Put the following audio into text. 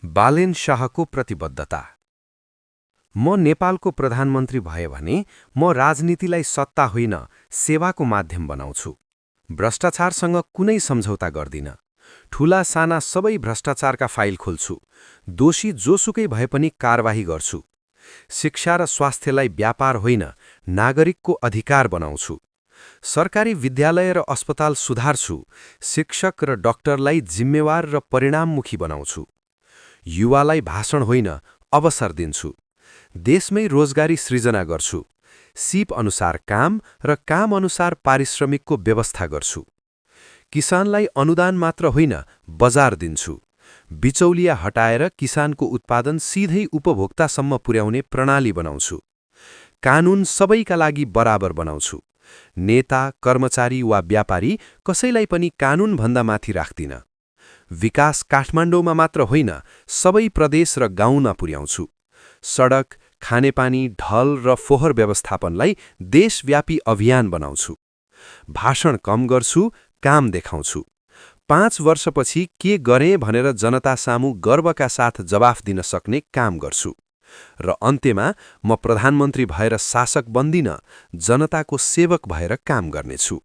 बालेन शाहको प्रतिबद्धता। म नेपालको प्रधानमन्त्री भए भने म राजनीतिलाई सत्ता होइन सेवाको माध्यम बनाउँछु। भ्रष्टाचारसँग कुनै सम्झौता गर्दिन। ठूला साना सबै भ्रष्टाचारका फाइल खोल्छु। दोषी जोसुकै भए पनि कारबाही गर्छु। शिक्षा र स्वास्थ्यलाई व्यापार होइन नागरिकको अधिकार बनाउँछु। सरकारी विद्यालय र अस्पताल सुधार्छु। शिक्षक र डाक्टरलाई जिम्मेवार र परिणाममुखी बनाउँछु। युवालाई भाषण होइन अवसर दिन्छु। देशमै रोजगारी सृजना गर्छु। सिप अनुसार काम र काम अनुसार पारिश्रमिकको व्यवस्था गर्छु। किसानलाई अनुदान मात्र होइन बजार दिन्छु। बिचौलिया हटाएर किसानको उत्पादन सिधै उपभोक्तासम्म पुर्याउने प्रणाली बनाउँछु। कानून सबैका लागि बराबर बनाउँछु। नेता, कर्मचारी वा व्यापारी कसैलाई पनि कानूनभन्दा माथि राख्दिन। विकास काठमाडौँमा मात्र होइन सबै प्रदेश र गाउँमा पुर्याउँछु। सडक, खानेपानी, ढल र फोहोर व्यवस्थापनलाई देशव्यापी अभियान बनाउँछु। भाषण कम गर्छु, काम देखाउँछु। 5 वर्षपछि के गरेँ भनेर जनता सामु गर्वका साथ जवाफ दिन सक्ने काम गर्छु। र अन्त्यमा म प्रधानमन्त्री भएर शासक बन्दिन, जनताको सेवक भएर काम गर्नेछु।